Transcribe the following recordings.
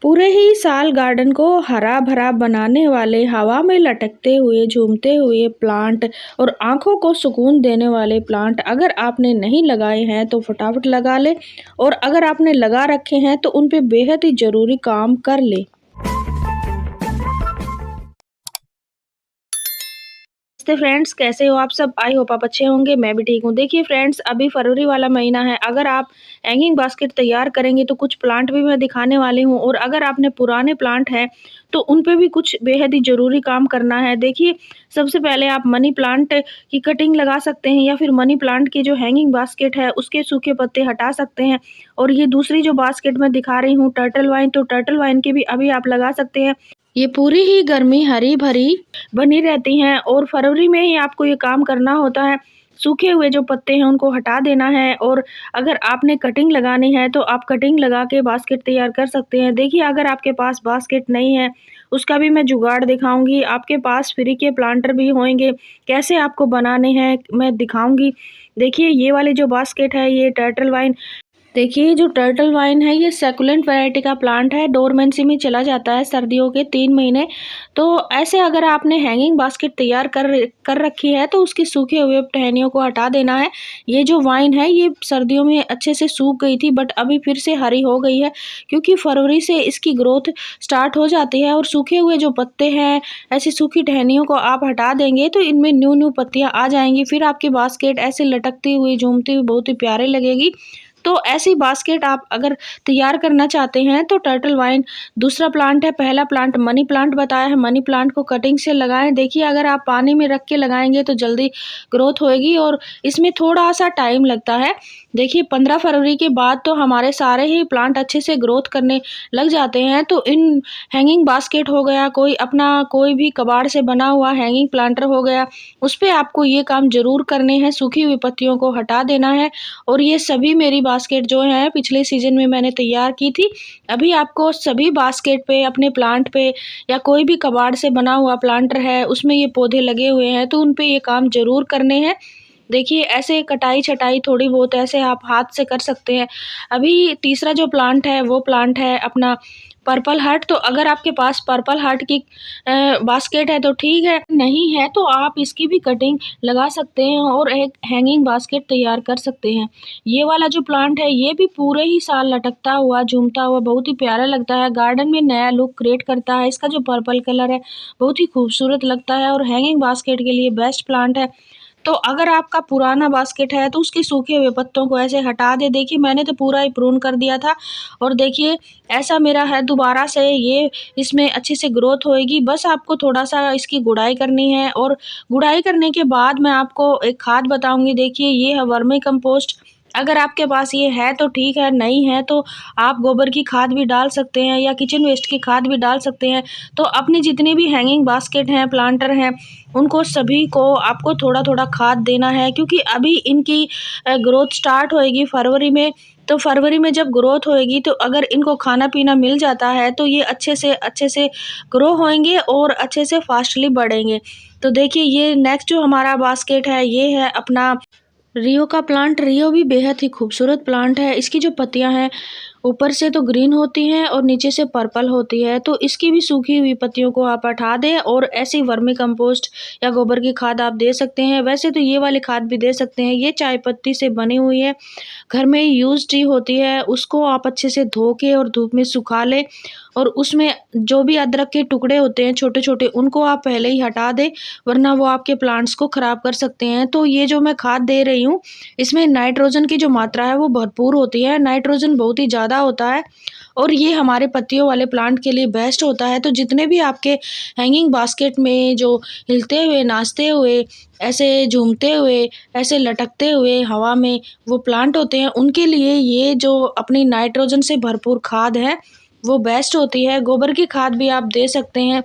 पूरे ही साल गार्डन को हरा भरा बनाने वाले, हवा में लटकते हुए झूमते हुए प्लांट और आंखों को सुकून देने वाले प्लांट अगर आपने नहीं लगाए हैं तो फटाफट लगा ले, और अगर आपने लगा रखे हैं तो उन पे बेहद ही ज़रूरी काम कर ले। नमस्ते फ्रेंड्स, कैसे हो आप सब? आई होप आप अच्छे होंगे। मैं भी ठीक हूँ। देखिए फ्रेंड्स, अभी फरवरी वाला महीना है। अगर आप हैंगिंग बास्केट तैयार करेंगे तो कुछ प्लांट भी मैं दिखाने वाली हूँ, और अगर आपने पुराने प्लांट हैं तो उन पे भी कुछ बेहद ही ज़रूरी काम करना है। देखिए, सबसे पहले आप मनी प्लांट की कटिंग लगा सकते हैं, या फिर मनी प्लांट की जो हैंगिंग बास्केट है उसके सूखे पत्ते हटा सकते हैं। और ये दूसरी जो बास्केट मैं दिखा रही हूँ टर्टल वाइन, तो टर्टल वाइन के भी अभी आप लगा सकते हैं। ये पूरी ही गर्मी हरी भरी बनी रहती हैं, और फरवरी में ही आपको ये काम करना होता है। सूखे हुए जो पत्ते हैं उनको हटा देना है, और अगर आपने कटिंग लगानी है तो आप कटिंग लगा के बास्केट तैयार कर सकते हैं। देखिए, अगर आपके पास बास्केट नहीं है उसका भी मैं जुगाड़ दिखाऊंगी। आपके पास फ्री के प्लांटर भी होंगे, कैसे आपको बनाने हैं मैं दिखाऊंगी। देखिए, ये वाली जो बास्केट है ये टर्टल वाइन। देखिए, जो टर्टल वाइन है ये सैकुलेंट वैरायटी का प्लांट है। डोरमेंसी में चला जाता है सर्दियों के 3 महीने। तो ऐसे अगर आपने हैंगिंग बास्केट तैयार कर रखी है तो उसकी सूखे हुए टहनियों को हटा देना है। ये जो वाइन है ये सर्दियों में अच्छे से सूख गई थी, बट अभी फिर से हरी हो गई है, क्योंकि फरवरी से इसकी ग्रोथ स्टार्ट हो जाती है। और सूखे हुए जो पत्ते हैं, ऐसी सूखी टहनियों को आप हटा देंगे तो इनमें न्यू न्यू पत्तियां आ जाएंगी। फिर आपकी बास्केट ऐसे लटकती हुई झूमती हुई बहुत ही प्यारे लगेगी। तो ऐसी बास्केट आप अगर तैयार करना चाहते हैं तो टर्टल वाइन दूसरा प्लांट है। पहला प्लांट मनी प्लांट बताया है, मनी प्लांट को कटिंग से लगाएं। देखिए, अगर आप पानी में रख के लगाएंगे तो जल्दी ग्रोथ होएगी, और इसमें थोड़ा सा टाइम लगता है। देखिए, 15 फरवरी के बाद तो हमारे सारे ही प्लांट अच्छे से ग्रोथ करने लग जाते हैं। तो इन हैंगिंग बास्केट हो गया, कोई अपना कोई भी कबाड़ से बना हुआ हैंगिंग प्लांटर हो गया, उस पर आपको ये काम जरूर करने हैं। सूखी हुई पत्तियों को हटा देना है। और ये सभी मेरी बास्केट जो है पिछले सीजन में मैंने तैयार की थी। अभी आपको सभी बास्केट पे, अपने प्लांट पे, या कोई भी कबाड़ से बना हुआ प्लांटर है उसमें ये पौधे लगे हुए हैं तो उन पे ये काम जरूर करने हैं। देखिए, ऐसे कटाई छटाई थोड़ी बहुत ऐसे आप हाथ से कर सकते हैं। अभी तीसरा जो प्लांट है वो प्लांट है अपना पर्पल हार्ट। तो अगर आपके पास पर्पल हार्ट की बास्केट है तो ठीक है, नहीं है तो आप इसकी भी कटिंग लगा सकते हैं और एक हैंगिंग बास्केट तैयार कर सकते हैं। ये वाला जो प्लांट है ये भी पूरे ही साल लटकता हुआ झूमता हुआ बहुत ही प्यारा लगता है, गार्डन में नया लुक क्रिएट करता है। इसका जो पर्पल कलर है बहुत ही खूबसूरत लगता है, और हैंगिंग बास्केट के लिए बेस्ट प्लांट है। तो अगर आपका पुराना बास्केट है तो उसके सूखे हुए पत्तों को ऐसे हटा दे। देखिए, मैंने तो पूरा ही प्रून कर दिया था, और देखिए ऐसा मेरा है। दोबारा से ये इसमें अच्छे से ग्रोथ होएगी। बस आपको थोड़ा सा इसकी गुड़ाई करनी है, और गुड़ाई करने के बाद मैं आपको एक खाद बताऊंगी। देखिए, ये है वर्मी कंपोस्ट। अगर आपके पास ये है तो ठीक है, नहीं है तो आप गोबर की खाद भी डाल सकते हैं, या किचन वेस्ट की खाद भी डाल सकते हैं। तो अपनी जितनी भी हैंगिंग बास्केट हैं, प्लांटर हैं, उनको सभी को आपको थोड़ा थोड़ा खाद देना है, क्योंकि अभी इनकी ग्रोथ स्टार्ट होएगी फरवरी में। तो फरवरी में जब ग्रोथ होएगी तो अगर इनको खाना पीना मिल जाता है तो ये अच्छे से ग्रो होएंगे और अच्छे से फास्टली बढ़ेंगे। तो देखिए, ये नेक्स्ट जो हमारा बास्केट है ये है अपना रियो का प्लांट। रियो भी बेहद ही खूबसूरत प्लांट है। इसकी जो पत्तियां हैं ऊपर से तो ग्रीन होती हैं और नीचे से पर्पल होती है। तो इसकी भी सूखी हुई पत्तियों को आप हटा दें, और ऐसी वर्मी कंपोस्ट या गोबर की खाद आप दे सकते हैं। वैसे तो ये वाली खाद भी दे सकते हैं। ये चाय पत्ती से बनी हुई है, घर में यूज ही होती है। उसको आप अच्छे से धो के और धूप में सुखा लें, और उसमें जो भी अदरक के टुकड़े होते हैं छोटे छोटे उनको आप पहले ही हटा दें, वरना वो आपके प्लांट्स को खराब कर सकते हैं। तो ये जो मैं खाद दे रही हूँ इसमें नाइट्रोजन की जो मात्रा है वो भरपूर होती है। नाइट्रोजन बहुत ही ज़्यादा होता है, और ये हमारे पत्तियों वाले प्लांट के लिए बेस्ट होता है। तो जितने भी आपके हैंगिंग बास्केट में जो हिलते हुए, नाचते हुए, ऐसे झूमते हुए, ऐसे लटकते हुए हवा में वो प्लांट होते हैं, उनके लिए ये जो अपनी नाइट्रोजन से भरपूर खाद है वो बेस्ट होती है। गोबर की खाद भी आप दे सकते हैं।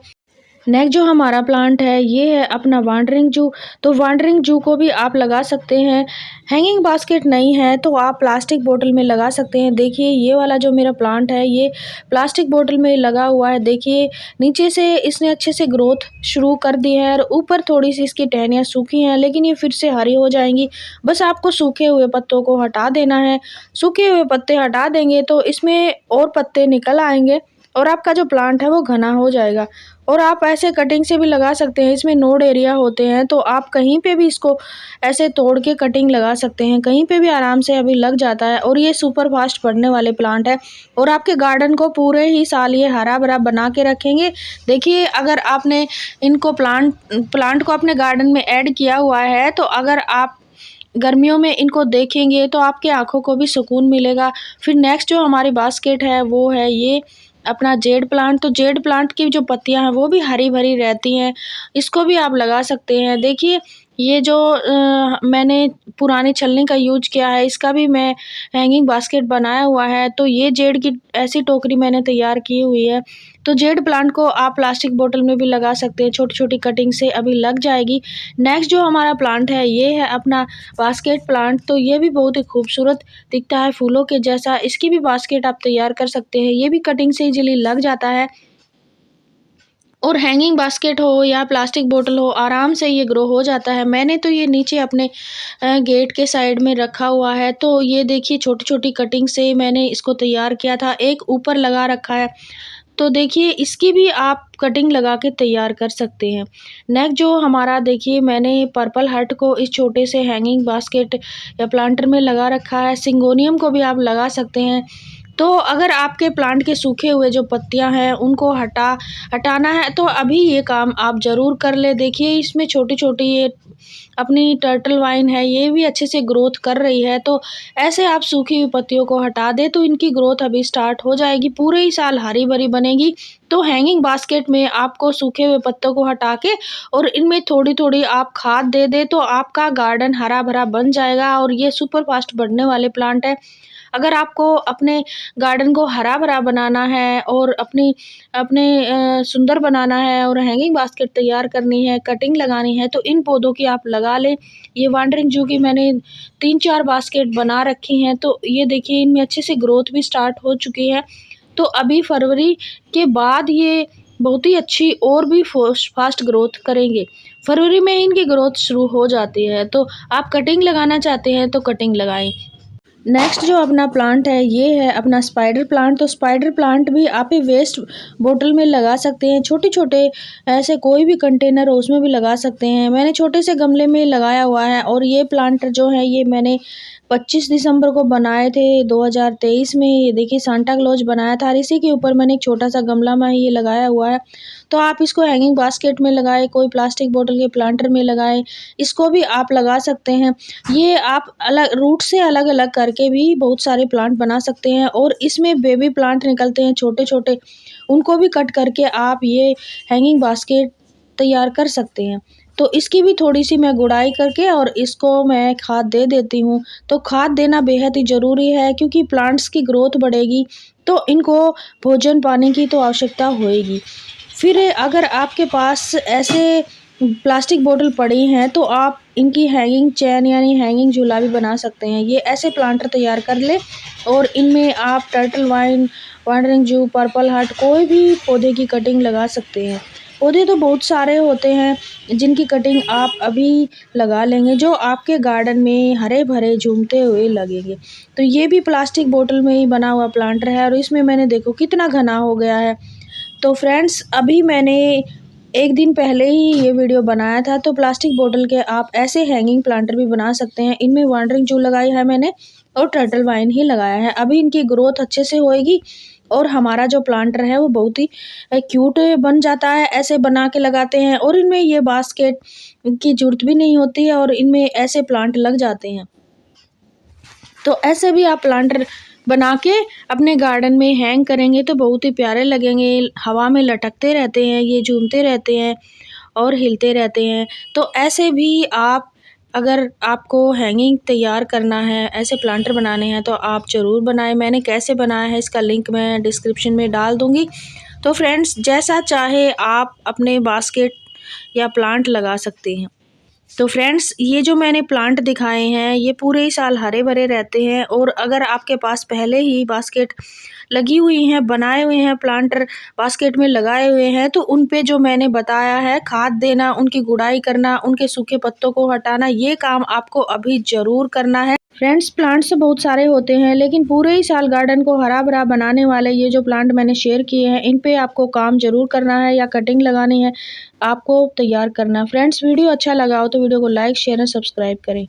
नेक्स्ट जो हमारा प्लांट है ये है अपना वांडरिंग जू। तो वांडरिंग जू को भी आप लगा सकते हैं। हैंगिंग बास्केट नहीं है तो आप प्लास्टिक बोतल में लगा सकते हैं। देखिए, ये वाला जो मेरा प्लांट है ये प्लास्टिक बोतल में लगा हुआ है। देखिए, नीचे से इसने अच्छे से ग्रोथ शुरू कर दी है, और ऊपर थोड़ी सी इसकी टहनियाँ सूखी हैं, लेकिन ये फिर से हरी हो जाएंगी। बस आपको सूखे हुए पत्तों को हटा देना है। सूखे हुए पत्ते हटा देंगे तो इसमें और पत्ते निकल आएंगे। और आपका जो प्लांट है वो घना हो जाएगा। और आप ऐसे कटिंग से भी लगा सकते हैं, इसमें नोड एरिया होते हैं तो आप कहीं पे भी इसको ऐसे तोड़ के कटिंग लगा सकते हैं, कहीं पे भी आराम से अभी लग जाता है। और ये सुपर फास्ट बढ़ने वाले प्लांट है और आपके गार्डन को पूरे ही साल ये हरा भरा बना के रखेंगे। देखिए, अगर आपने इनको प्लांट को अपने गार्डन में ऐड किया हुआ है तो अगर आप गर्मियों में इनको देखेंगे तो आपकी आँखों को भी सुकून मिलेगा। फिर नेक्स्ट जो हमारी बास्केट है वो है ये अपना जेड प्लांट। तो जेड प्लांट की जो पत्तियां हैं वो भी हरी भरी रहती हैं, इसको भी आप लगा सकते हैं। देखिए, ये जो मैंने पुरानी छलनी का यूज किया है, इसका भी मैं हैंगिंग बास्केट बनाया हुआ है। तो ये जेड की ऐसी टोकरी मैंने तैयार की हुई है। तो जेड प्लांट को आप प्लास्टिक बोतल में भी लगा सकते हैं, छोटी छोटी कटिंग से अभी लग जाएगी। नेक्स्ट जो हमारा प्लांट है ये है अपना बास्केट प्लांट। तो ये भी बहुत ही खूबसूरत दिखता है फूलों के जैसा, इसकी भी बास्केट आप तैयार कर सकते हैं। ये भी कटिंग से इजीली लग जाता है और हैंगिंग बास्केट हो या प्लास्टिक बोतल हो, आराम से ये ग्रो हो जाता है। मैंने तो ये नीचे अपने गेट के साइड में रखा हुआ है। तो ये देखिए, छोटी छोटी कटिंग से मैंने इसको तैयार किया था, एक ऊपर लगा रखा है। तो देखिए, इसकी भी आप कटिंग लगा के तैयार कर सकते हैं। नेक्स्ट जो हमारा, देखिए मैंने पर्पल हार्ट को इस छोटे से हैंगिंग बास्केट या प्लांटर में लगा रखा है। सिंगोनियम को भी आप लगा सकते हैं। तो अगर आपके प्लांट के सूखे हुए जो पत्तियां हैं उनको हटाना है तो अभी ये काम आप ज़रूर कर ले। देखिए, इसमें छोटी छोटी ये अपनी टर्टल वाइन है, ये भी अच्छे से ग्रोथ कर रही है। तो ऐसे आप सूखी हुई पत्तियों को हटा दें तो इनकी ग्रोथ अभी स्टार्ट हो जाएगी, पूरे ही साल हरी भरी बनेगी। तो हैंगिंग बास्केट में आपको सूखे हुए पत्तों को हटा के और इनमें थोड़ी थोड़ी आप खाद दे दे तो आपका गार्डन हरा भरा बन जाएगा। और ये सुपर फास्ट बढ़ने वाले प्लांट है। अगर आपको अपने गार्डन को हरा भरा बनाना है और अपने सुंदर बनाना है और हैंगिंग बास्केट तैयार करनी है, कटिंग लगानी है, तो इन पौधों की आप लगा लें। ये वांडरिंग जू की मैंने 3-4 बास्केट बना रखी हैं। तो ये देखिए, इनमें अच्छे से ग्रोथ भी स्टार्ट हो चुकी है। तो अभी फरवरी के बाद ये बहुत ही अच्छी और भी फास्ट ग्रोथ करेंगे। फरवरी में इनकी ग्रोथ शुरू हो जाती है। तो आप कटिंग लगाना चाहते हैं तो कटिंग लगाएं। नेक्स्ट जो अपना प्लांट है ये है अपना स्पाइडर प्लांट। तो स्पाइडर प्लांट भी आप ही वेस्ट बोतल में लगा सकते हैं, छोटे छोटे ऐसे कोई भी कंटेनर हो उसमें भी लगा सकते हैं। मैंने छोटे से गमले में लगाया हुआ है। और ये प्लांट जो है ये मैंने 25 दिसंबर को बनाए थे 2023 में। ये देखिए, सांता क्लॉज बनाया था और इसी के ऊपर मैंने एक छोटा सा गमला में ये लगाया हुआ है। तो आप इसको हैंगिंग बास्केट में लगाएं, कोई प्लास्टिक बोतल के प्लांटर में लगाएं, इसको भी आप लगा सकते हैं। ये आप अलग रूट से अलग अलग करके भी बहुत सारे प्लांट बना सकते हैं। और इसमें बेबी प्लांट निकलते हैं छोटे छोटे, उनको भी कट करके आप ये हैंगिंग बास्केट तैयार कर सकते हैं। तो इसकी भी थोड़ी सी मैं गुड़ाई करके और इसको मैं खाद दे देती हूँ। तो खाद देना बेहद ही ज़रूरी है क्योंकि प्लांट्स की ग्रोथ बढ़ेगी तो इनको भोजन पानी की तो आवश्यकता होएगी। फिर अगर आपके पास ऐसे प्लास्टिक बोतल पड़ी हैं तो आप इनकी हैंगिंग चैन यानी हैंगिंग झूला भी बना सकते हैं। ये ऐसे प्लांटर तैयार कर ले और इनमें आप टर्टल वाइन, वांडरिंग जू, पर्पल हार्ट कोई भी पौधे की कटिंग लगा सकते हैं। पौधे तो बहुत सारे होते हैं जिनकी कटिंग आप अभी लगा लेंगे जो आपके गार्डन में हरे भरे झूमते हुए लगेंगे। तो ये भी प्लास्टिक बोतल में ही बना हुआ प्लांटर है और इसमें मैंने देखो कितना घना हो गया है। तो फ्रेंड्स, अभी मैंने एक दिन पहले ही ये वीडियो बनाया था। तो प्लास्टिक बोतल के आप ऐसे हैंगिंग प्लांटर भी बना सकते हैं। इनमें वांडरिंग जू लगाई है मैंने और टर्टल वाइन ही लगाया है। अभी इनकी ग्रोथ अच्छे से होएगी और हमारा जो प्लांटर है वो बहुत ही क्यूट बन जाता है। ऐसे बना के लगाते हैं और इनमें ये बास्केट की ज़रूरत भी नहीं होती है और इनमें ऐसे प्लांट लग जाते हैं। तो ऐसे भी आप प्लांटर बना के अपने गार्डन में हैंग करेंगे तो बहुत ही प्यारे लगेंगे। हवा में लटकते रहते हैं, ये झूमते रहते हैं और हिलते रहते हैं। तो ऐसे भी आप, अगर आपको हैंगिंग तैयार करना है, ऐसे प्लांटर बनाने हैं तो आप ज़रूर बनाएं। मैंने कैसे बनाया है इसका लिंक मैं डिस्क्रिप्शन में डाल दूँगी। तो फ्रेंड्स, जैसा चाहे आप अपने बास्केट या प्लांट लगा सकते हैं। तो फ्रेंड्स, ये जो मैंने प्लांट दिखाए हैं ये पूरे ही साल हरे भरे रहते हैं। और अगर आपके पास पहले ही बास्केट लगी हुई हैं, बनाए हुए हैं, प्लांटर बास्केट में लगाए हुए हैं, तो उन पे जो मैंने बताया है खाद देना, उनकी गुड़ाई करना, उनके सूखे पत्तों को हटाना, ये काम आपको अभी ज़रूर करना है। फ्रेंड्स प्लांट्स तो बहुत सारे होते हैं, लेकिन पूरे ही साल गार्डन को हरा भरा बनाने वाले ये जो प्लांट मैंने शेयर किए हैं, इन पे आपको काम ज़रूर करना है या कटिंग लगानी है, आपको तैयार करना है। फ्रेंड्स वीडियो अच्छा लगा हो तो वीडियो को लाइक शेयर एंड सब्सक्राइब करें।